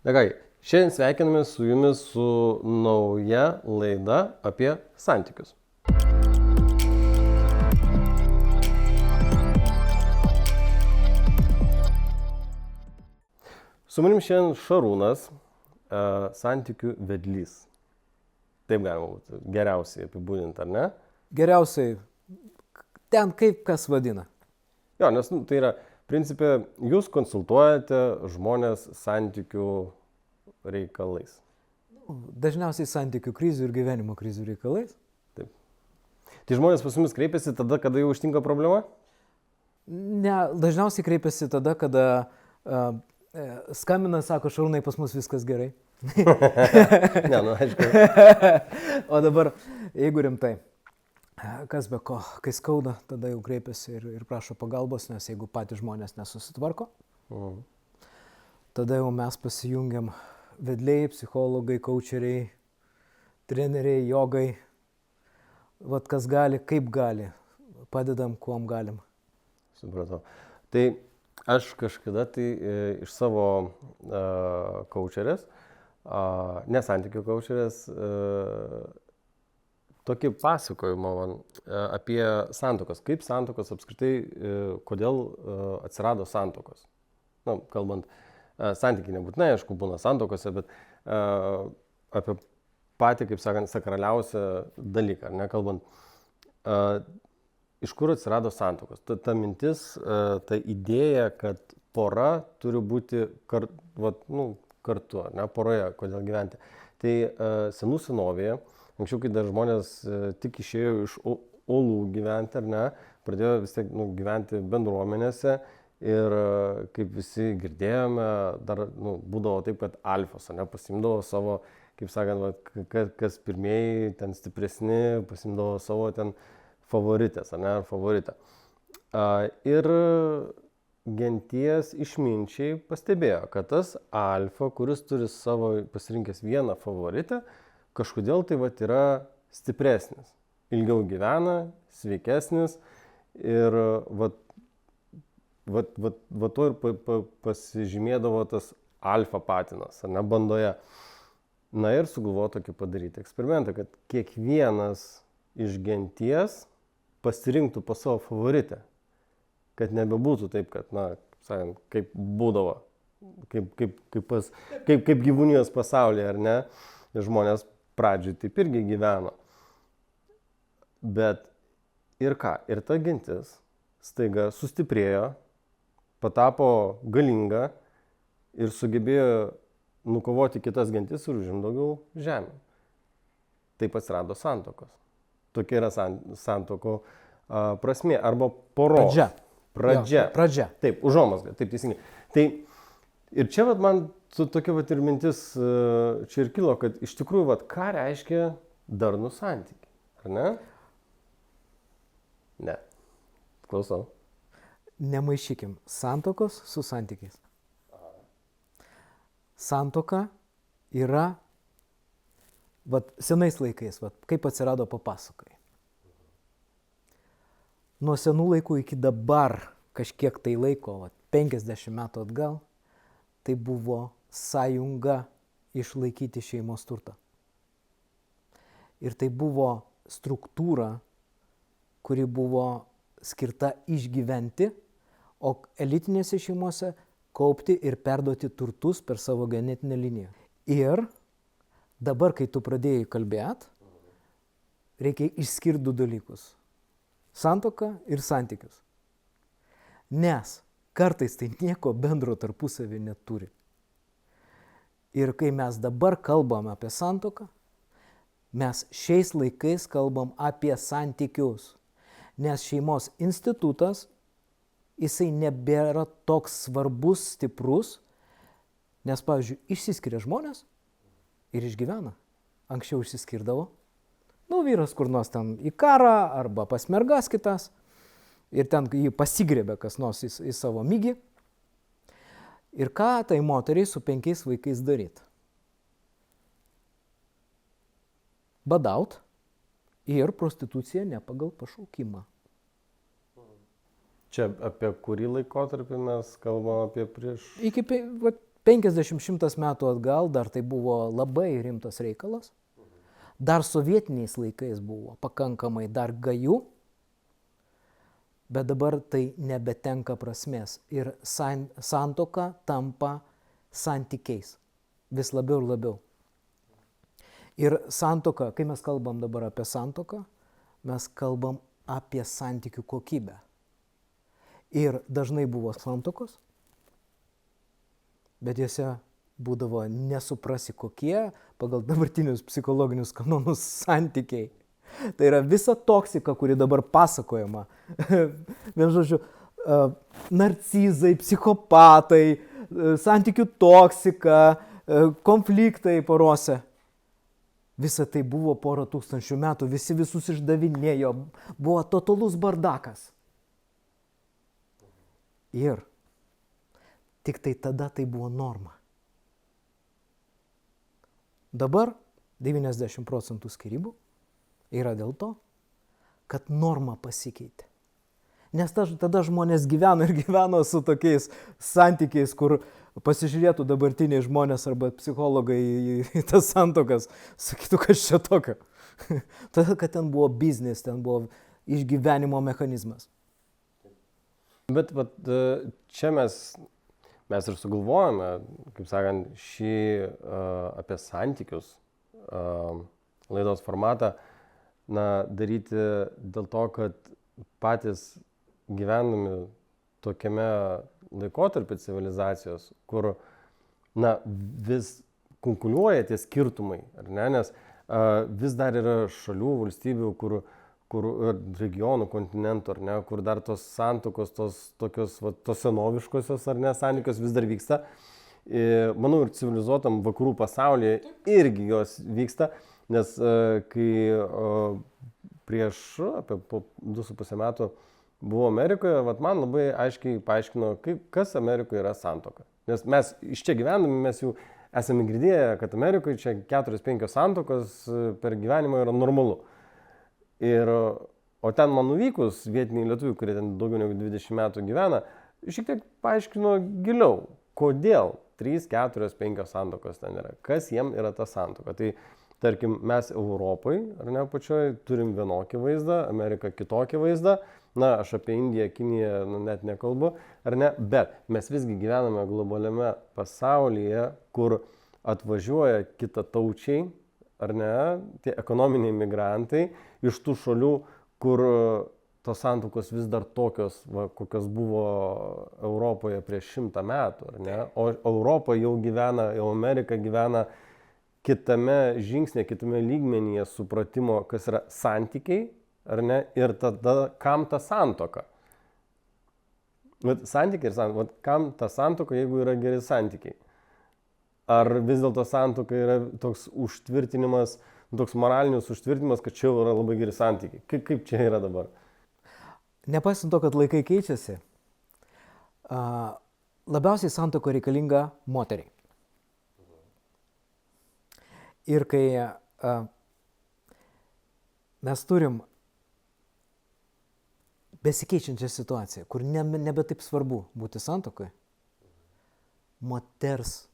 Na ką, šiandien sveikiname su jumis su nauja laida apie santykius. Su manim šiandien Šarūnas, santykių vedlys. Taip galima būtų geriausiai apibūdinti, ar ne? Geriausiai ten kaip kas vadina. Jo, nes tai yra, principė, jūs konsultuojate žmonės santykių reikalais. Dažniausiai santykių krizių ir gyvenimo krizių reikalais. Taip. Tai žmonės pas jumis kreipiasi tada, kada jau ištinka problema? Ne, dažniausiai kreipiasi tada, kada skambina, sako, Šarūnai, pas mus viskas gerai. Ne, nu aišku. O dabar, jeigu rimtai, kas be ko, kai skauda, tada jau kreipiasi ir prašo pagalbos, nes jeigu patys žmonės nesusitvarko, tada jau mes pasijungiam vedliai, psichologai, coacheriai, treneriai, jogai, vat kas gali, kaip gali, padedam, kuom galim. Supratau. Tai aš kažkada tai iš savo coacherės, ne santykių coacherės, tokį pasakojimą man apie santuokas. Kaip santuokos apskritai, kodėl atsirado santuokos. Na, kalbant, santykiai nebūtinai, aišku, būna santuokose, bet apie patį, kaip sakant, sakraliausią dalyką, nekalbant, iš kur atsirado santuokos. Ta mintis, ta idėja, kad pora turi būti kartu, ne poroje, kodėl gyventi. Tai senų senovėje, anksčiau, kai dar žmonės tik išėjo iš olų gyventi, ar ne, pradėjo vis tiek gyventi bendruomenėse ir kaip visi girdėjome, dar būdavo taip, kad alfos, ne, pasimdavo savo, kaip sakant, kas pirmieji, ten stipresni, pasimdavo savo ten favoritės, ar ne, ar favoritą. Ir genties išminčiai pastebėjo, kad tas alfa, kuris turi savo pasirinkęs vieną favoritę, kažkodėl tai yra stipresnis, ilgiau gyvena, sveikesnis ir to ir pasižymėdavo tas alfa patinas, ar ne, bandoje. Na ir sugalvojo tokį padaryti eksperimentą, kad kiekvienas iš genties pasirinktų po savo favoritę, kad nebebūtų taip, kad, na, sakant, kaip būdavo, kaip gyvūnijos pasaulyje, ar ne, žmonės pradžioj taip irgi gyveno. Bet ir ką, ir ta gentis staiga sustiprėjo, patapo galinga ir sugebėjo nukovoti kitas gentis ir užimti daugiau žemę. Taip atsirado santuokos. Tokia yra santuoko prasmė, arba poros. Pradžia. Taip, užuomazga, taip teisingai. Tai ir čia man tokia ir mintis čia ir kilo, kad iš tikrųjų, ką reiškia darnų santykiai, ar ne? Ne. Klausau. Nemaišykim santuokos su santykiais. Santuoka yra senais laikais, kaip atsirado papasakoji. Nuo senų laikų iki dabar, kažkiek tai laiko, 50 metų atgal, tai buvo sąjunga išlaikyti šeimos turtą. Ir tai buvo struktūra, kuri buvo skirta išgyventi, o elitinėse šeimose kaupti ir perduoti turtus per savo genetinę liniją. Ir dabar, kai tu pradėjai kalbėti, reikia išskirti du dalykus. Santuoką ir santykius. Nes kartais tai nieko bendro tarpusavį neturi. Ir kai mes dabar kalbam apie santuoką, mes šiais laikais kalbam apie santykius. Nes šeimos institutas, jisai nebėra toks svarbus, stiprus, nes, pavyzdžiui, išsiskiria žmonės ir išgyvena. Anksčiau išsiskirdavo. Vyras kur nors ten į karą arba pas mergas kitas ir ten jį pasigrėbė kas nors į savo mygį. Ir ką tai moteriai su 5 vaikais daryti? Badaut ir prostitucija ne pagal pašaukimą. Čia apie kurį laikotarpį mes kalbame apie prieš... Iki 50-100 metų atgal dar tai buvo labai rimtas reikalas. Dar sovietiniais laikais buvo pakankamai dar gajų, bet dabar tai nebetenka prasmės. Ir santuoka tampa santykiais vis labiau ir labiau. Ir santuoka, kai mes kalbam dabar apie santuoką, mes kalbam apie santykių kokybę. Ir dažnai buvo santuokos, bet jose būdavo nesuprasi kokie pagal dabartinius psichologinius kanonus santykiai. Tai yra visa toksika, kuri dabar pasakojama. Vien žodžiu, narcizai, psichopatai, santykių toksika, konfliktai porose. Visa tai buvo 1000 metų, visi visus išdavinėjo, buvo totalus bardakas. Ir tik tai tada tai buvo norma. Dabar 90% skyrybų yra dėl to, kad norma pasikeitė. Nes tada žmonės gyveno su tokiais santykiais, kur pasižiūrėtų dabartiniai žmonės arba psichologai į tas santuokas, sakytų, kas čia tokio. Todėl, kad ten buvo biznis, ten buvo išgyvenimo mechanizmas. Bet čia mes ir sugalvojame, kaip sakant, šį apie santykius laidos formatą daryti dėl to, kad patys gyvenami tokiame laikotarpį civilizacijos, kur vis konkuliuoja tie skirtumai, ar ne? Nes vis dar yra šalių, valstybių, kur regionų, kontinentų, ar ne, kur dar tos santuokos, tos senoviškosios, ar ne, santykios vis dar vyksta. Manau, ir civilizuotam vakarų pasaulyje irgi jos vyksta, nes kai prieš apie 2,5 metų buvau Amerikoje, man labai aiškiai paaiškino, kas Amerikoje yra santuoka. Nes mes iš čia gyvendami, mes jau esame girdėję, kad Amerikoje čia 4-5 santuokos per gyvenimą yra normalu. O ten man nuvykus vietiniai lietuviai, kurie ten daugiau negu 20 metų gyvena, šiek tiek paaiškino giliau, kodėl 3, 4, 5 santuokos ten yra, kas jiem yra ta santuoka. Tai tarkim, mes Europai, ar ne, pačioj, turim vienokį vaizdą, Amerika kitokį vaizdą, aš apie Indiją, Kiniją net nekalbu, ar ne, bet mes visgi gyvename globaliame pasaulyje, kur atvažiuoja kitataučiai, ar ne, tie ekonominiai migrantai iš tų šalių, kur tos santuokos vis dar tokios, kokios buvo Europoje prieš 100 metų, ar ne, o Europa jau gyvena, jau Amerika gyvena kitame žingsnė, kitame lygmenyje supratimo, kas yra santykiai, ar ne, ir tada kam ta santuoka. Santykiai ir santuoka, kam ta santuoka, jeigu yra geri santykiai. Ar vis dėlto santuoka yra toks užtvirtinimas, toks moralinis užtvirtinimas, kad čia yra labai geri santykiai. Kaip čia yra dabar? Nepaisant to, kad laikai keičiasi, labiausiai santuoka reikalinga moteriai. Ir kai mes turim besikeičiančią situaciją, kur nebe taip svarbu būti santuokoje, moters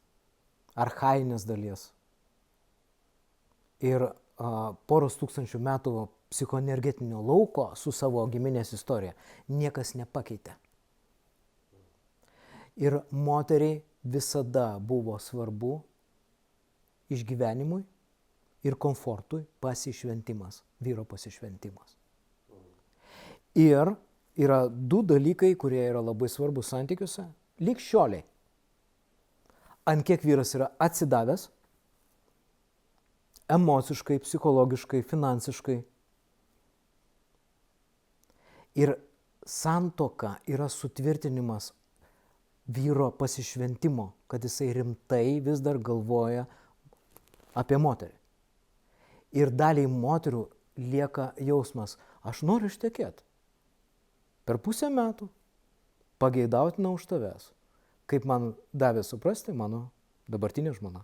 archainės dalies ir 1000 metų psichoenergetinio lauko su savo giminės istorija niekas nepakeitė. Ir moteriai visada buvo svarbu išgyvenimui ir komfortui pasišventimas, vyro pasišventimas. Ir yra 2 dalykai, kurie yra labai svarbus santykiuose, lyg šioliai. Ant kiek vyras yra atsidavęs, emociškai, psichologiškai, finansiškai. Ir santuoka yra sutvirtinimas vyro pasišventimo, kad jisai rimtai vis dar galvoja apie moterį. Ir daliai moterų lieka jausmas, aš noriu ištekėti. Per 0,5 metų pageidautina už tavęs, kaip man davė suprasti mano dabartinė žmona.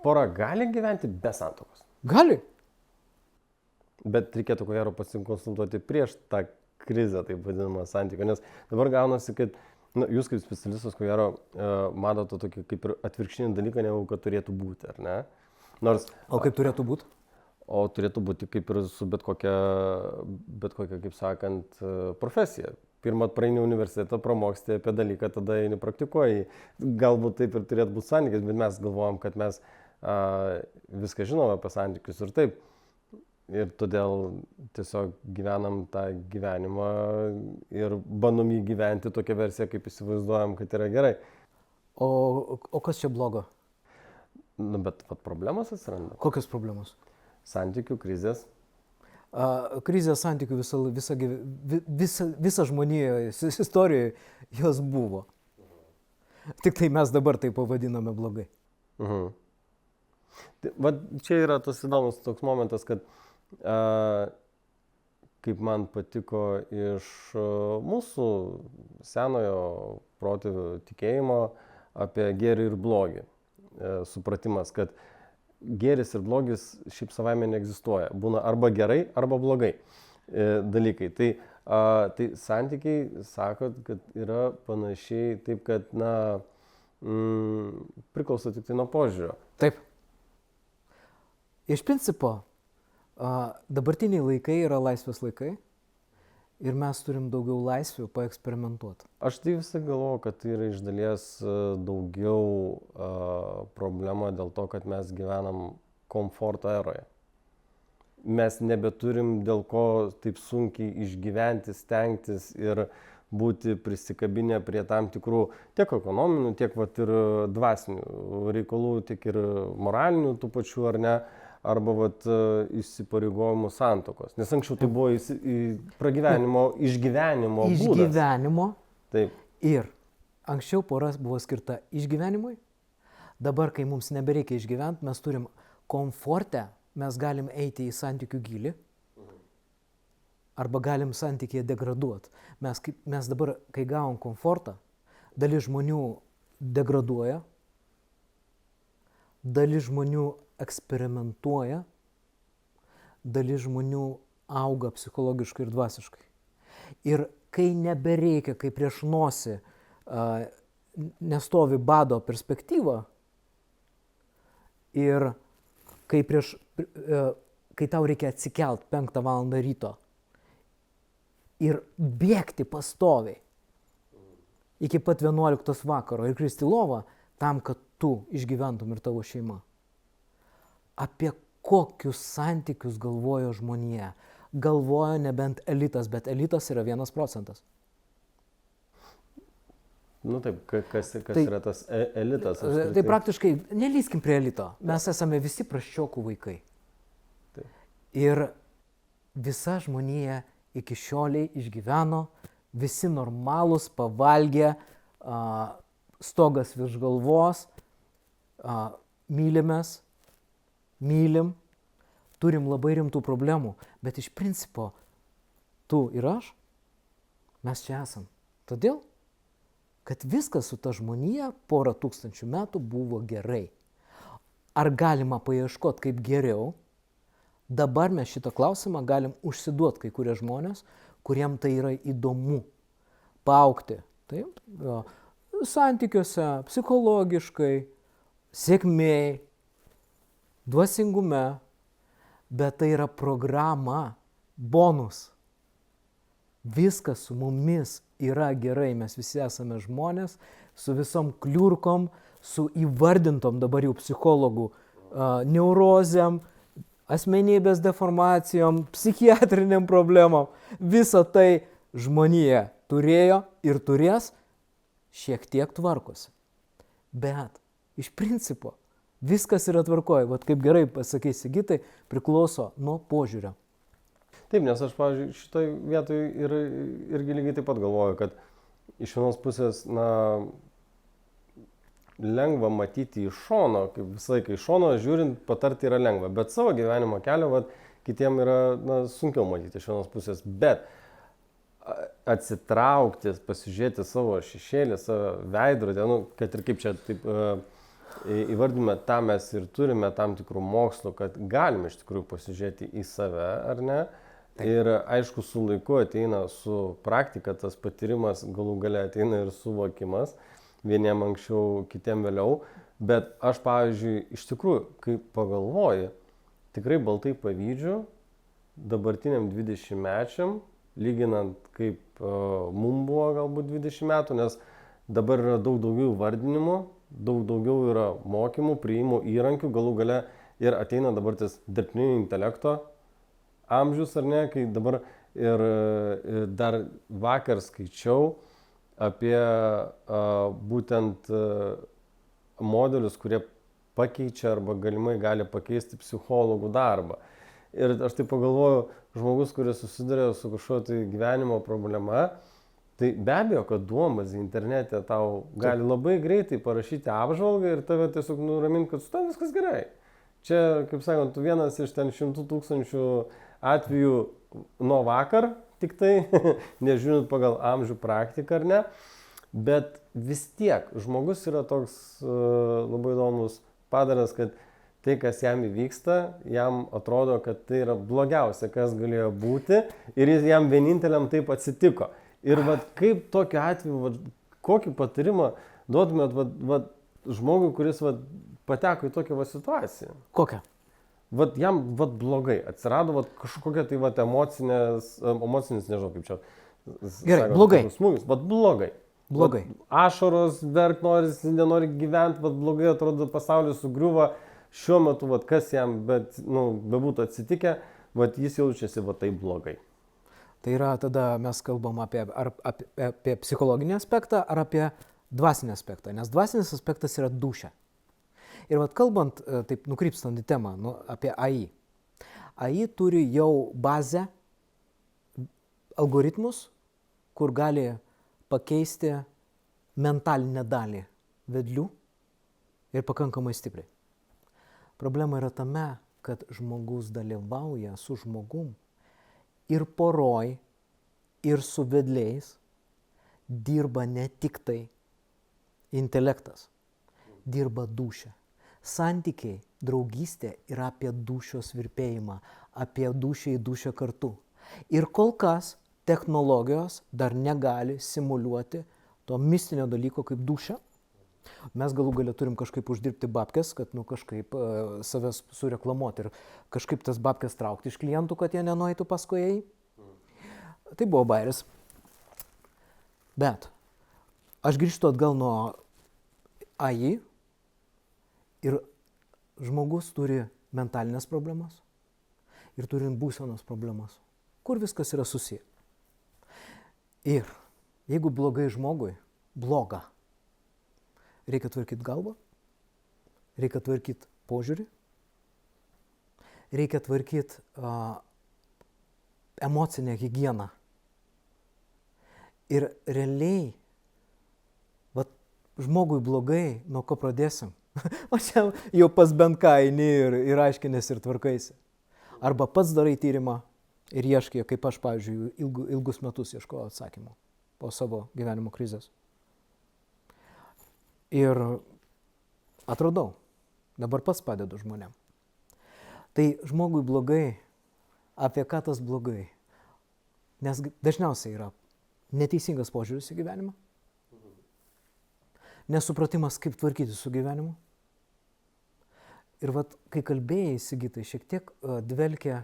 pora gali gyventi be santuokos? Gali. Bet reikėtų ko gero pasikonsultuoti prieš tą krizę, taip vadinamą santykių, nes dabar gaunasi, kad jūs kaip specialistas ko gero matote tokį kaip ir atvirkštinį dalyką, negu kad turėtų būti, ar ne? Nors, O kaip turėtų būti? o turėtų būti kaip ir su bet kokia, kaip sakant, profesija. Pirmą praeini universitetą, pramoksti apie dalyką, tada eini praktikuoji. Galbūt taip ir turėtų būti santykis, bet mes galvojam, kad mes viską žinome apie santykius ir taip. Ir todėl tiesiog gyvenam tą gyvenimą ir bandom jį gyventi tokią versiją, kaip įsivaizduojam, kad yra gerai. O kas čia blogo? Bet problemos atsiranda. Kokios problemos? Santykių krizės. Krizės santykių visa žmonijos istorijoje jos buvo. Tik tai mes dabar tai pavadiname blogai. Va čia yra tas įdomus toks momentas, kad kaip man patiko iš mūsų senojo protėvių tikėjimo apie gėrį ir blogį. Supratimas, kad gėris ir blogis šiaip savaime neegzistuoja. Būna arba gerai, arba blogai dalykai. Tai santykiai, sakot, kad yra panašiai taip, kad, priklauso tik tai nuo požiūrio. Taip. Iš principo, dabartiniai laikai yra laisvės laikai ir mes turim daugiau laisvių paeksperimentuoti. Aš tai visą galvoju, kad tai yra iš dalies daugiau problema dėl to, kad mes gyvenam komforto eroje. Mes nebeturim dėl ko taip sunkiai išgyventi, stengtis ir būti prisikabinę prie tam tikrų tiek ekonominių, tiek vat, ir dvasinių reikalų, tiek ir moralinių tų pačių, ar ne, arba vat, įsipareigojimų santuokos. Nes anksčiau tai buvo pragyvenimo, išgyvenimo būdas. Išgyvenimo. Taip. Ir anksčiau pora buvo skirta išgyvenimui. Dabar, kai mums nebereikia išgyventi, mes turim komforte, mes galim eiti į santykių gilį. Arba galim santykėje degraduoti. Mes dabar, kai gavom komfortą, dalis žmonių degraduoja, dalis žmonių eksperimentuoja, dalis žmonių auga psichologiškai ir dvasiškai. Ir kai nebereikia, kai prieš nosį nestovi bado perspektyva ir kai tau reikia atsikelt 5 valandą ryto ir bėgti pastoviai iki pat 11 vakaro ir kristi lovą tam, kad tu išgyventum ir tavo šeima. Apie kokius santykius galvojo žmonija? Galvojo nebent elitas, bet elitas yra 1%. Taip, kas yra tas elitas? Tai praktiškai, nelyskim prie elito, mes esame visi prasčiokų vaikai. Taip. Ir visa žmonija iki šioliai išgyveno, visi normalūs, pavalgė, stogas virš galvos, mylimės, mylim, turim labai rimtų problemų, bet iš principo tu ir aš, mes čia esam. Todėl, kad viskas su ta žmonija 1000 metų buvo gerai. Ar galima paieškoti kaip geriau? Dabar mes šitą klausimą galim užsiduoti kai kurie žmonės, kuriem tai yra įdomu paaugti. Taip, santykiuose, psichologiškai, sėkmėj, dvasingume, bet tai yra programa, bonus. Viskas su mumis yra gerai, mes visi esame žmonės, su visom kliurkom, su įvardintom dabar jau psichologų neurozėm, asmenybės deformacijom, psichiatriniam problemom. Visa tai žmonija turėjo ir turės, šiek tiek tvarkosi. Bet iš principo viskas yra tvarkoje. Vat kaip gerai pasakei Sigitai, priklauso nuo požiūrio. Taip, nes aš, pavyzdžiui, šitoj vietoj irgi lygiai taip pat galvoju, kad iš vienos pusės, lengva matyti iš šono, kaip visą laiką iš šono žiūrint, patarti yra lengva, bet savo gyvenimo kelio kitiem yra sunkiau matyti iš vienos pusės, bet atsitraukti, pasižiūrėti savo šešėlį, savo veidrodį, kad ir kaip čia taip įvardinime, tą mes ir turime tam tikrų mokslų, kad galime iš tikrųjų pasižiūrėti į save, ar ne? Taip. Ir aišku, su laiku ateina su praktika, tas patyrimas, galų gale ateina ir suvokimas, vieniem anksčiau, kitiem vėliau. Bet aš, pavyzdžiui, iš tikrųjų, kai pagalvoju, tikrai baltai pavydžiu dabartiniam 20-mečiam, lyginant kaip mum buvo galbūt 20 metų, nes dabar yra daug daugiau vardinimų, daug daugiau yra mokymų, priimų įrankių, galų gale ir ateina dabar tas dirbtinio intelekto amžius, ar ne, kai dabar ir dar vakar skaičiau apie būtent modelius, kurie pakeičia arba galimai gali pakeisti psichologų darbą. Ir aš taip pagalvoju, žmogus, kuris susiduria su kažkokia tai gyvenimo problema, tai be abejo, kad duombazė internete tau gali labai greitai parašyti apžvalgą ir tave tiesiog nuraminti, kad su tavim viskas gerai. Čia, kaip sakant, tu vienas iš ten 100 000 atvejų nuo vakar, tik tai, nežiūrint pagal amžių praktiką ar ne, bet vis tiek žmogus yra toks labai įdomus padaras, kad tai, kas jam įvyksta, jam atrodo, kad tai yra blogiausia, kas galėjo būti ir jam vieninteliam taip atsitiko. Ir kaip tokiu atveju, kokį patarimą duotumėt žmogui, kuris pateko į tokią situaciją? Kokią? Jam blogai, atsirado kažkokia tai emocinis, nežinau kaip čia. Gerai, blogai. Smūgis, blogai. Blogai. Ašaros, verk nenori gyventi, blogai atrodo, pasaulis sugriuva. Šiuo metu, kas jam bebūtų atsitikę, jis jaučiasi taip blogai. Tai yra, tada mes kalbam apie psichologinį aspektą ar apie dvasinį aspektą, nes dvasinis aspektas yra dūšia. Ir kalbant, taip nukrypstant į temą, apie AI. AI turi jau bazę, algoritmus, kur gali pakeisti mentalinę dalį vedlių ir pakankamai stipriai. Problema yra tame, kad žmogus dalyvauja su žmogum ir poroj, ir su vedliais dirba ne tik tai intelektas, dirba dūšia. Santykiai, draugystė yra apie dūšios virpėjimą, apie dūšią į dūšią kartu. Ir kol kas technologijos dar negali simuliuoti to mistinio dalyko kaip dūšia. Mes galų galia turim kažkaip uždirbti babkes, kad kažkaip savęs sureklamuoti ir kažkaip tas babkes traukti iš klientų, kad jie nenueitų paskui jai. Tai buvo bairis. Bet aš grįžtu atgal nuo AI ir žmogus turi mentalinės problemas ir turi būsenos problemas, kur viskas yra susiję. Ir jeigu blogai žmogui, bloga. Reikia tvarkyti galvą, reikia tvarkyti požiūrį, reikia tvarkyti emocinę higieną. Ir realiai, žmogui blogai, nuo ko pradėsim? O čia jau pas bent ką eini ir aiškinės ir tvarkaisi. Arba pats darai tyrimą ir ieškai, kaip aš, pavyzdžiui, ilgus metus ieškojau atsakymų po savo gyvenimo krizės. Ir atradau, dabar pats padedu žmonėm. Tai žmogui blogai, apie ką tas blogai? Nes dažniausiai yra neteisingas požiūris į gyvenimą, nesupratimas, kaip tvarkyti su gyvenimu. Ir kai kalbėjai, Sigitai, šiek tiek dvelkia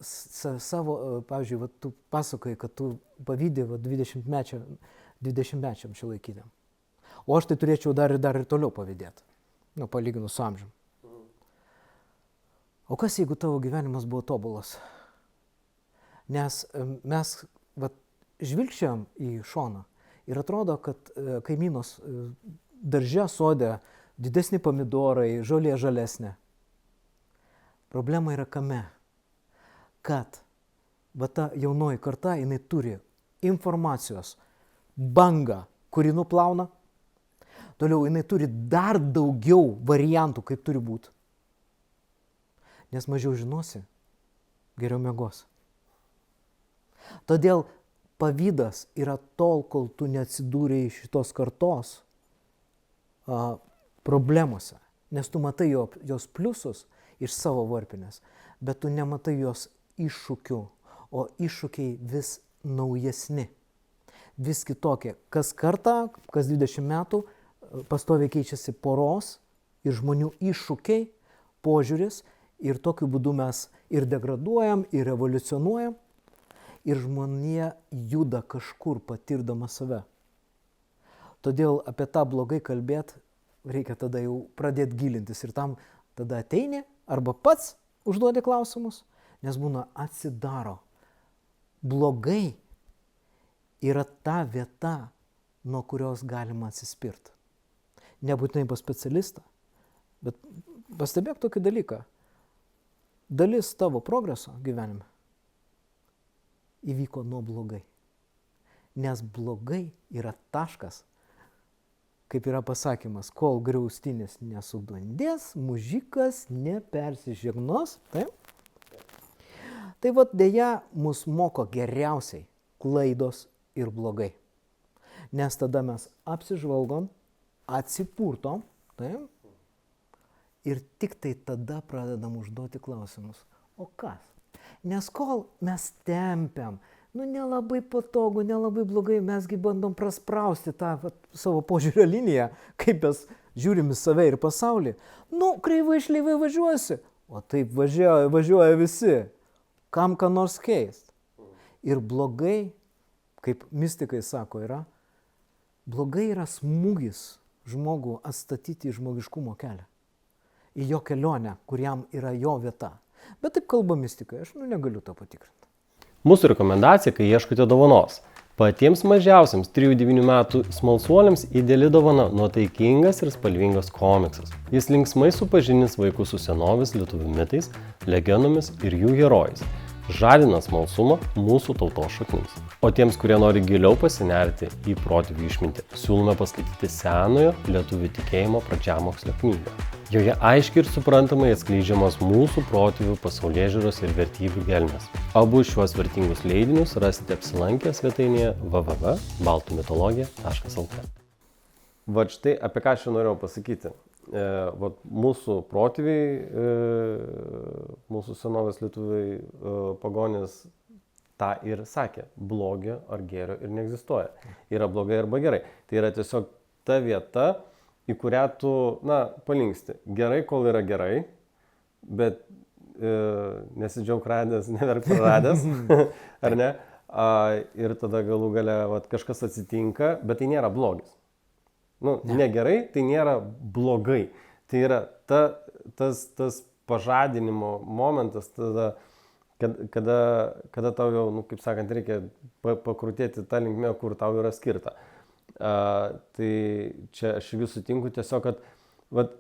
savo, pavyzdžiui, tu pasakoji, kad tu pavydė 20-mečiam šiuolaikiniam. O aš tai turėčiau dar ir toliau pavydėti, palyginus su amžium. O kas, jeigu tavo gyvenimas buvo tobulas? Nes mes žvilgčiam į šoną ir atrodo, kad kaimynos darže sode didesni pomidorai, žolė žalesnė. Problema yra kame? Kad ta jaunoji karta, jinai turi informacijos bangą, kuri nuplauna. Toliau jinai turi dar daugiau variantų, kaip turi būti. Nes mažiau žinosi, geriau miegos. Todėl pavydas yra tol, kol tu neatsidūrei šitos kartos problemose, nes tu matai jos pliusus iš savo varpinės, bet tu nematai jos iššūkių, o iššūkiai vis naujesni, vis kitokie. Kas kartą, kas 20 metų pastoviai keičiasi poros ir žmonių iššūkiai, požiūris ir tokiu būdu mes ir degraduojam, ir evoliucionuojam ir žmonija juda kažkur patirdama save. Todėl apie tą blogai kalbėti reikia tada jau pradėti gilintis ir tam tada ateini arba pats užduodi klausimus, nes būna atsidaro. Blogai yra ta vieta, nuo kurios galima atsispirti. Nebūtinai pas specialistą, bet pastebėk tokį dalyką. Dalis tavo progreso gyvenime įvyko nuo blogai. Nes blogai yra taškas, kaip yra pasakymas, kol griaustinis nesudundės, mužikas nepersižegnos. Taip? Tai vat dėja mus moko geriausiai klaidos ir blogai. Nes tada mes apsižvalgom, atsipurtom, taip? Ir tik tai tada pradedam užduoti klausimus. O kas? Nes kol mes tempiam, nelabai patogu, nelabai blogai, mesgi bandom prasprausti tą savo požiūrio liniją, kaip mes žiūrim į save ir pasaulį. Kreivai šleivai važiuosi, o taip važiuoja visi. Kam ką nors keist. Ir blogai, kaip mistikai sako, blogai yra smūgis žmogų atstatyti į žmogiškumo kelią. Į jo kelionę, kuriam yra jo vieta. Bet taip kalba mistikai, aš negaliu to patikrinti. Mūsų rekomendacija, kai ieškote dovanos. Patiems mažiausiams 3-9 metų smalsuoliams ideali dovana nuotaikingas ir spalvingas komiksas. Jis linksmai supažindins vaikus su senovės lietuvių mitais, legendomis ir jų herojais. Žadina smalsumą mūsų tautos šaknims. O tiems, kurie nori giliau pasinerti į protėvių išmintį, siūlome paskaityti senojo lietuvių tikėjimo pradžiamokslio knygą. Joje aiškiai ir suprantamai atskleidžiamos mūsų protėvių pasaulėžiūros ir vertybių gelmės. Abu šiuos vertingus leidinius rasite apsilankę svetainėje www.baltumitologija.lt. Vat štai apie ką aš norėjau pasakyti. Mūsų protėviai, mūsų senovės lietuviai pagonys tą ir sakė. Blogio ar gėrio ir neegzistuoja. Yra blogai arba gerai. Tai yra tiesiog ta vieta, į kurią tu, palinksti. Gerai, kol yra gerai, bet nesidžiaug radęs, neverk praradęs, ar ne? Ir tada galų gale kažkas atsitinka, bet tai nėra blogis. Negerai, tai nėra blogai. Tai yra tas pažadinimo momentas, tada, kada tau jau, kaip sakant, reikia pakrutėti tą linkmę, kur tau yra skirta. Tai čia aš vis sutinku tiesiog, kad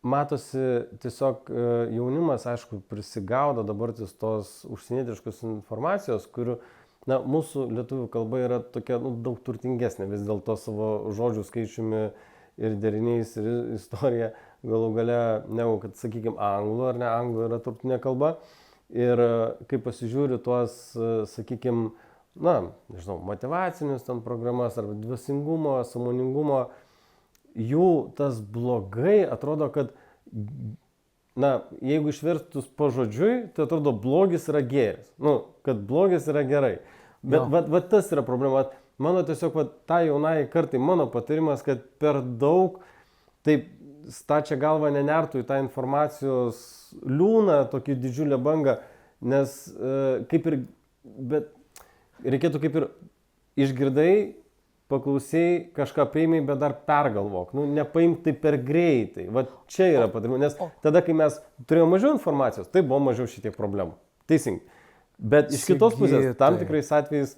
matosi tiesiog jaunimas, aišku, prisigaudo dabar tos užsienietiškos informacijos, kurių mūsų lietuvių kalba yra tokia daug turtingesnė, vis dėlto savo žodžių skaičiumi ir deriniais ir istorija galų gale, negu kad, sakykime, anglų, ar ne, anglų yra turtinė kalba. Ir kai pasižiūri tuos, sakykime, motyvacinius ten programas arba dvasingumo, sąmoningumo, jų tas blogai atrodo, kad, jeigu išverstus pažodžiui, tai atrodo blogis yra gėris, kad blogis yra gerai. Bet tas yra problema. Mano tiesiog tą jaunai kartai mano patarimas, kad per daug taip stačia galva nenertų į tą informacijos liūną, tokį didžiulę bangą, nes bet reikėtų kaip ir išgirdai, paklausėjai, kažką paimai, bet dar pergalvok. Nepaimk tai per greitai. Čia yra patarimas, nes tada, kai mes turėjome mažiau informacijos, tai buvo mažiau šitiek problemų. Teisingai. Bet iš kitos pusės, tam tikrais atvejais...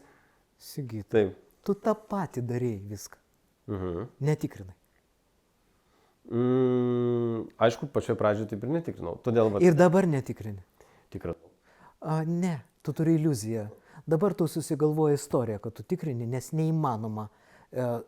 Sigitai, tu tą patį darėjai viską. Netikrinai. Aišku, pačioje pradžioje taip ir netikrinau. Ir dabar netikrini. Tikrinau. Ne, tu turi iliuziją. Dabar tu susigalvoji istoriją, kad tu tikrini, nes neįmanoma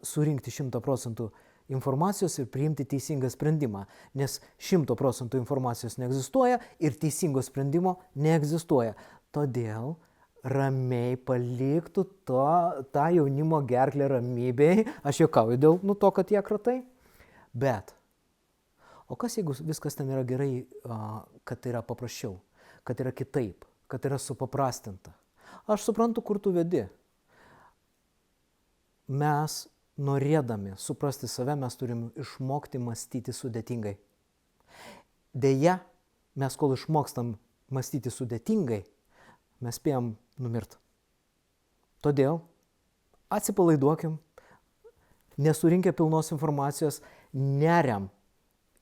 surinkti 100% informacijos ir priimti teisingą sprendimą. Nes 100% informacijos neegzistuoja ir teisingo sprendimo neegzistuoja. Todėl ramiai paliktų tą jaunimo gerklę ramybėj. Aš juokauju dėl to, kad jie kratai. Bet O kas jeigu viskas ten yra gerai, kad tai yra paprasčiau, kad yra kitaip, kad yra supaprastinta? Aš suprantu, kur tu vedi. Mes, norėdami suprasti save, mes turim išmokti mąstyti sudėtingai. Deja, mes kol išmokstam mąstyti sudėtingai, mes spėjom numirti. Todėl atsipalaiduokim, nesurinkę pilnos informacijos, neriam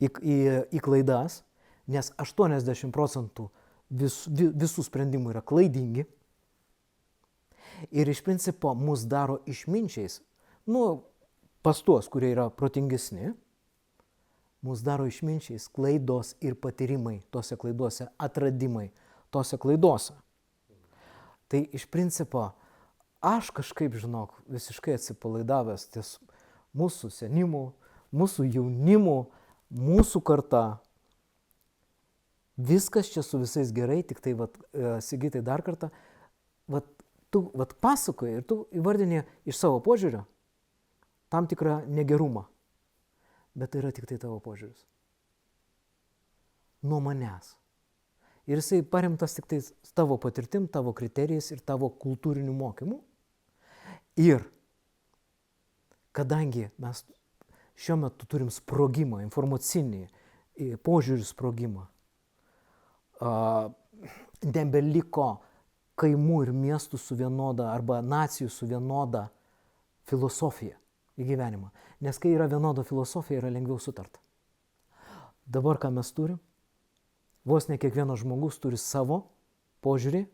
į klaidas, nes 80% visų sprendimų yra klaidingi. Ir iš principo mus daro išminčiais, pas tuos, kurie yra protingesni, mus daro išminčiais klaidos ir patyrimai tose klaidose, atradimai tose klaidose. Tai iš principo aš kažkaip, žinok, visiškai atsipalaidavęs ties mūsų senimų, mūsų jaunimų, mūsų karta. Viskas čia su visais gerai, tik tai, Sigitai, dar kartą, tu pasakoji ir tu įvardini iš savo požiūrio tam tikrą negerumą. Bet tai yra tik tai tavo požiūris. Nuo manęs. Ir jisai paremtas tik tai tavo patirtim, tavo kriterijais ir tavo kultūriniu mokymu. Ir kadangi mes šiuo metu turim sprogimą, informacinį požiūrį sprogimą, nebeliko kaimų ir miestų su vienoda arba nacijų su vienoda filosofija į gyvenimą. Nes kai yra vienoda filosofija, yra lengviau sutarta. Dabar ką mes turim? Vos ne kiekvienas žmogus turi savo požiūrį,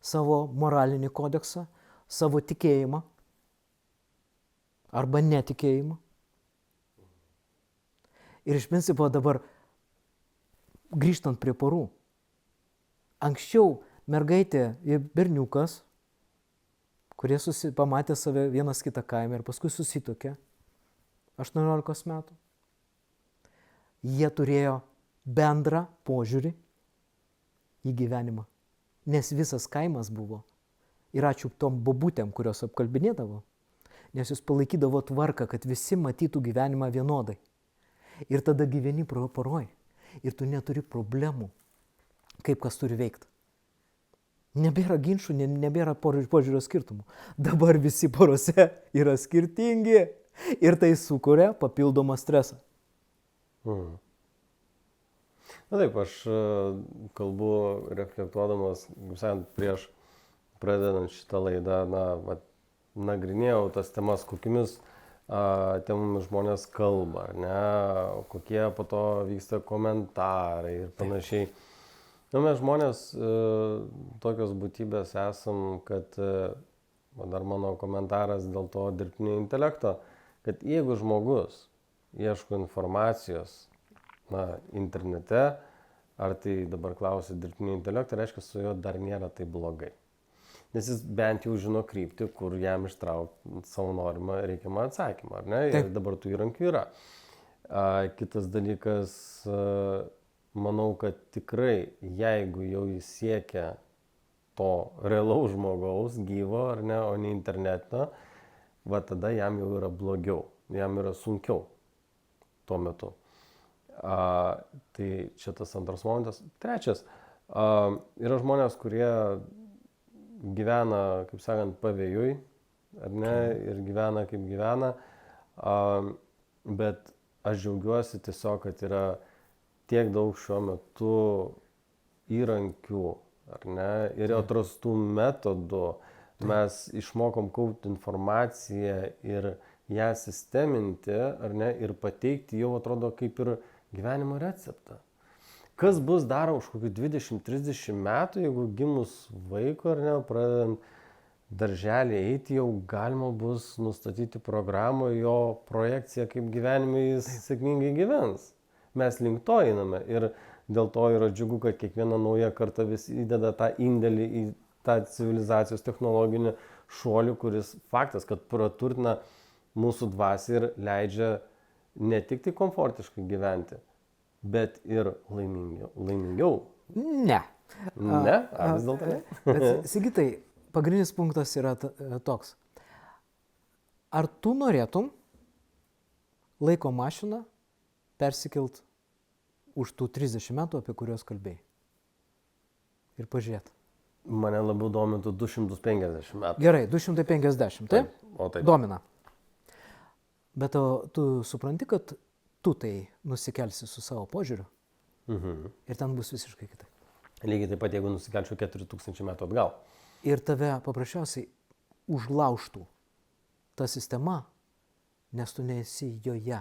savo moralinį kodeksą, savo tikėjimą arba netikėjimą. Ir iš principo dabar, grįžtant prie porų, anksčiau mergaitė ir berniukas, kurie pamatė save vienas kitą kaime ir paskui susituokė 18 metų, jie turėjo bendrą požiūrį į gyvenimą. Nes visas kaimas buvo. Ir ačiū tom bobutėm, kurios apkalbinėdavo. Nes jūs palaikydavo tvarką, kad visi matytų gyvenimą vienodai. Ir tada gyveni poroj. Ir tu neturi problemų, kaip kas turi veikti. Nebėra ginčių, nebėra požiūrio skirtumų. Dabar visi porose yra skirtingi. Ir tai sukuria papildomą stresą. Na taip, aš kalbu reflektuodamas, kaip sakant, prieš pradedant šitą laidą, nagrinėjau tas temas, kokiamis temomis žmonės kalba, kokie po to vyksta komentarai ir panašiai. Mes žmonės tokios būtybės esam, kad, dar mano komentaras dėl to dirbtinio intelekto, kad jeigu žmogus ieško informacijos internete, ar tai dabar klausia dirbtinio intelekto, reiškia, su juo dar nėra tai blogai. Nes jis bent jau žino kryptį, kur jam ištraukti savo norimą reikiamą atsakymą, ar ne? Ir dabar tų įrankių yra. Kitas dalykas, manau, kad tikrai, jeigu jau jis siekia to realaus žmogaus, gyvo, ar ne, o ne interneto, tada jam jau yra blogiau, jam yra sunkiau tuo metu. Tai čia tas antras momentas. Trečias, yra žmonės, kurie gyvena, kaip sakant, pavėjui, ar ne, ir gyvena kaip gyvena, bet aš džiaugiuosi tiesiog, kad yra tiek daug šiuo metu įrankių, ar ne, ir atrastų metodų. Mes išmokom kaupti informaciją ir ją sisteminti, ar ne, ir pateikti jau atrodo kaip ir gyvenimo receptą. Kas bus dar už kokių 20-30 metų, jeigu gimus vaiko, ar ne, pradedant darželį eiti, jau galima bus nustatyti programą, jo projekciją, kaip gyvenime jis sėkmingai gyvens. Mes link to einame ir dėl to yra džiugu, kad kiekviena nauja karta vis įdeda tą indėlį į tą civilizacijos technologinį šuolį, kuris faktas, kad praturtina mūsų dvasią ir leidžia ne tik tai komfortiškai gyventi, bet ir laimingiau. Ne. Ne? Ar vis dėlto ne? Bet, Sigitai, pagrindinis punktas yra toks. Ar tu norėtum laiko mašiną persikelt už tų 30 metų, apie kuriuos kalbėjai. Ir pažiūrėt. Mane labiau domintų 250 metų. Gerai, 250, taip? O taip. Domina. Bet tu supranti, kad tu tai nusikelsi su savo požiūriu ir ten bus visiškai kitaip. Lygiai taip pat, jeigu nusikelčiau 4000 metų atgal. Ir tave paprasčiausiai užlaužtų ta sistema, nes tu nesi joje.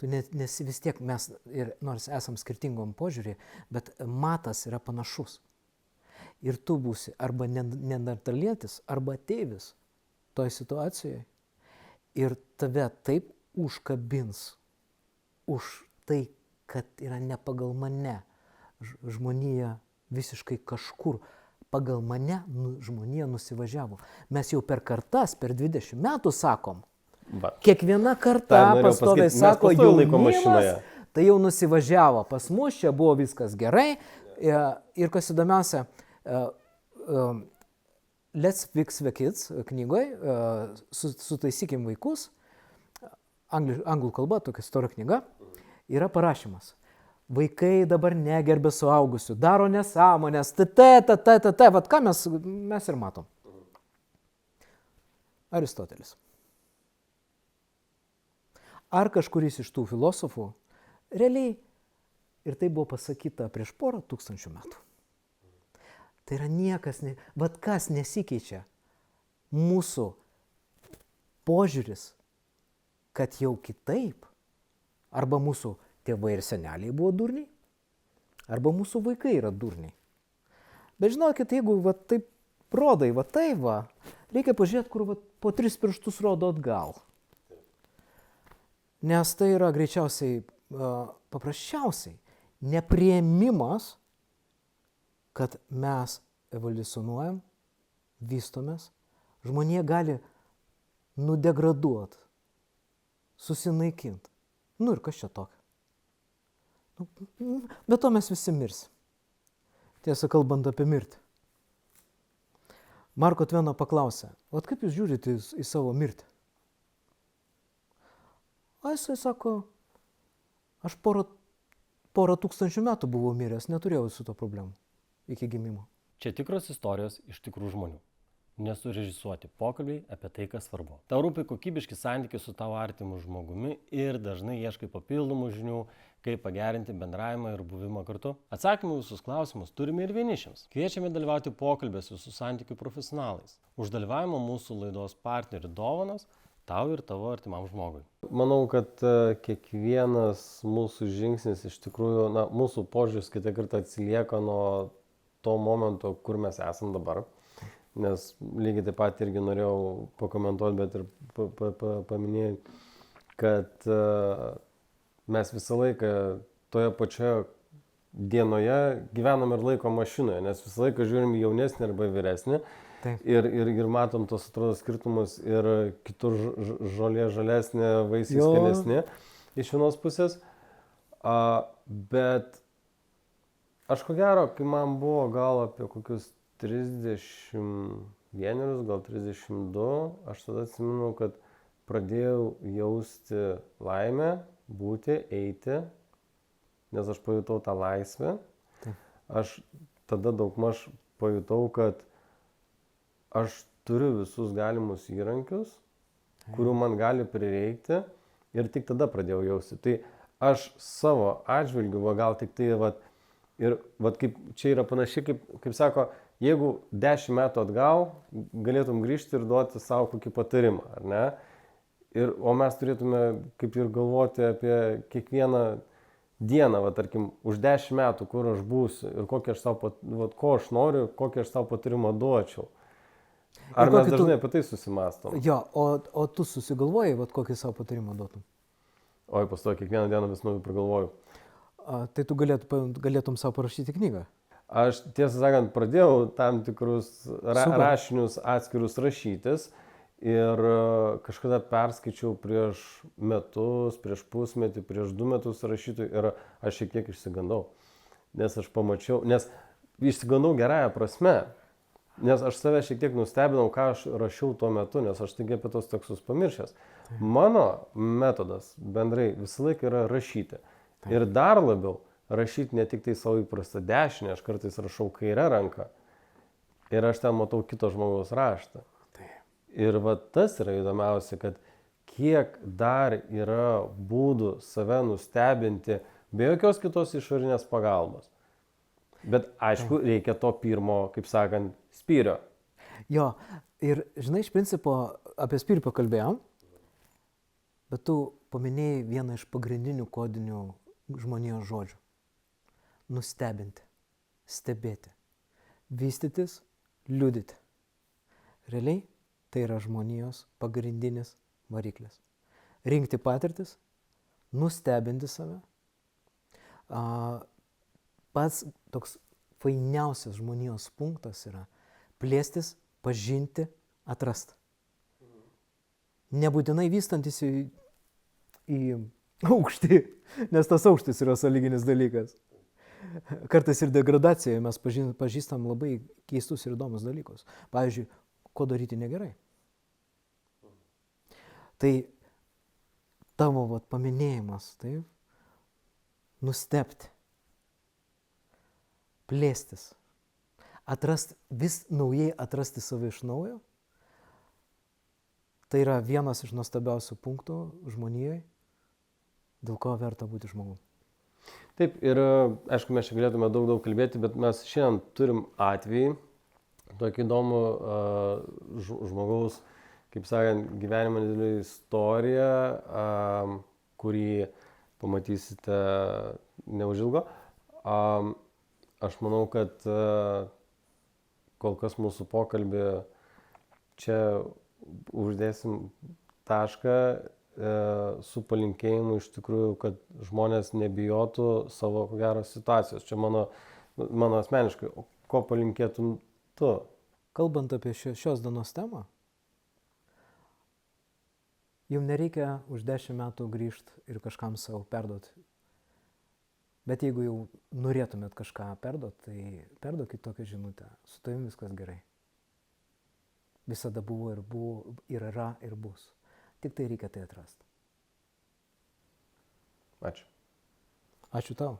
Tu nesi vis tiek, mes ir nors esam skirtingom požiūrį, bet matas yra panašus. Ir tu būsi arba neandertalietis, arba ateivis toj situacijoje. Ir tave taip užkabins už tai, kad yra ne pagal mane žmonija visiškai kažkur. Pagal mane žmonija nusivažiavo. Mes jau per kartas, per 20 metų sakom. Va. Kiekviena karta pastoviai sako, jaunimas, tai jau nusivažiavo. Pas mus čia buvo viskas gerai. Ir kas įdomiausia, Let's Fix the Kids knygoj, sutaisykim vaikus, anglų kalba, tokia stora knyga, yra parašymas. Vaikai dabar negerbė suaugusių, daro nesąmonės, vat ką mes ir matom. Aristotelis. Ar kažkuris iš tų filosofų, realiai, ir tai buvo pasakyta prieš 1000 metų. Tai yra niekas, vat kas nesikeičia, mūsų požiūris, kad jau kitaip, arba mūsų tėvai ir seneliai buvo durniai, arba mūsų vaikai yra durniai. Bet žinokit, jeigu va taip rodai, va tai va, reikia pažiūrėti, kur va, po 3 pirštus rodo atgal. Nes tai yra greičiausiai, paprasčiausiai, nepriėmimas, kad mes evoliucionuojam, vystomės, žmonija gali nudegraduoti, susinaikinti. Nu ir kas čia tokio? Bet to mes visi mirsim. Tiesa, kalbant apie mirtį. Marko Tveno paklausė, o kaip jūs žiūrite į savo mirtį? O jisai sako, aš porą tūkstančių metų buvau miręs, neturėjau su to problemų iki gimimo. Čia tikros istorijos iš tikrų žmonių. Nesurežisuoti pokalbiai apie tai, kas svarbu. Tau rūpi kokybiški santykiai su tavo artimu žmogumi ir dažnai ieškai papildomų žinių, kaip pagerinti bendravimą ir buvimą kartu. Atsakymų visus klausimus turime ir vienišiams. Kviečiame dalyvauti pokalbėse su santykių profesionalais. Už dalyvavimą mūsų laidos partnerių dovanos tau ir tavo artimam žmogui. Manau, kad kiekvienas mūsų žingsnis iš tikrųjų, mūsų požiūris kitą kartą atsilieka nuo to momento, kur mes esam dabar. Nes lygiai taip pat irgi norėjau pakomentuoti, bet ir paminėjau, kad mes visą laiką toje pačioje dienoje gyvenam ir laiko mašinoje, nes visą laiką žiūrim jaunesnį arba vyresnį. Ir matom tos atrodo skirtumus ir kitur žolė žalesnė, vaisiai skanesnė iš vienos pusės. Bet aš ko gero, kai man buvo gal apie kokius 31, gal 32, aš tada atsimenu, kad pradėjau jausti laimę, būti, eiti, nes aš pajutau tą laisvę. Aš tada daugmaž pajutau, kad aš turiu visus galimus įrankius, kurių man gali prireikti ir tik tada pradėjau jausti. Tai aš savo atžvilgiu, gal tik tai, ir kaip čia yra panašiai, kaip sako, jeigu 10 metų atgal galėtum grįžti ir duoti savo kokį patarimą, ar ne? O mes turėtume kaip ir galvoti apie kiekvieną dieną, tarkim, už 10 metų, kur aš būsiu ir kokį aš savo, ko aš noriu, kokį aš savo patarimą duočiau. Ar mes dažnai apie tai susimastom? Jo, o tu susigalvojai, kokį savo patarimą duotum? Oi, pastoju, kiekvieną dieną vis naują prigalvoju. Tai tu galėtum savo parašyti knygą? Aš, tiesą sakant, pradėjau tam tikrus rašinius atskirus rašytis ir kažkada perskaičiau prieš metus, prieš pusmetį, prieš 2 metus rašytojų ir aš šiek tiek išsigandau. Nes aš pamačiau, nes išsigandau gerąją prasme, nes aš save šiek tiek nustebinau, ką aš rašiau tuo metu, nes aš taigi apie tos tekstus pamiršęs. Mano metodas bendrai visą laiką yra rašyti. Ir dar labiau, rašyti ne tik tai savo įprastą dešinę, aš kartais rašau kairę ranką. Ir aš ten matau kito žmogaus raštą. Ir va tas yra įdomiausia, kad kiek dar yra būdų save nustebinti be jokios kitos išorinės pagalbos. Bet aišku, reikia to pirmo, kaip sakant, spyrio. Jo, ir žinai, iš principo apie spyrį pakalbėjom, bet tu paminėjai vieną iš pagrindinių kodinių žmonijos žodžių. Nustebinti, stebėti, vystytis, liudyti. Realiai tai yra žmonijos pagrindinis variklis. Rinkti patirtis, nustebinti save. Pats toks fainiausias žmonijos punktas yra plėstis, pažinti, atrasti. Nebūtinai vystantis į aukštį, nes tas aukštis yra sąlyginis dalykas. Kartais ir degradacijoje mes pažįstam labai keistus ir įdomus dalykus. Pavyzdžiui, ko daryti negerai. Tai tavo paminėjimas, taip, nustebti, plėstis, vis naujai atrasti save iš naujo, tai yra vienas iš nuostabiausių punktų žmonijoje, dėl ko verta būti žmogumi. Taip, ir aišku, mes čia galėtume daug kalbėti, bet mes šiandien turim atvejį, tokį įdomų žmogaus, kaip sakant, gyvenimo didelį istoriją, kurį pamatysite neužilgo. Aš manau, kad kol kas mūsų pokalbį čia uždėsim tašką su palinkėjimu iš tikrųjų, kad žmonės nebijotų savo, ko gero, situacijos. Čia mano asmeniškai, o ko palinkėtum tu? Kalbant apie šios dienos temą, jums nereikia už 10 metų grįžti ir kažkam savo perduoti. Bet jeigu jau norėtumėt kažką perduoti, tai perduokit tokią žinutę. Su tavim viskas gerai. Visada buvo, ir yra, ir bus. Tik tai reikia tai atrasti. Ačiū. Ačiū tau.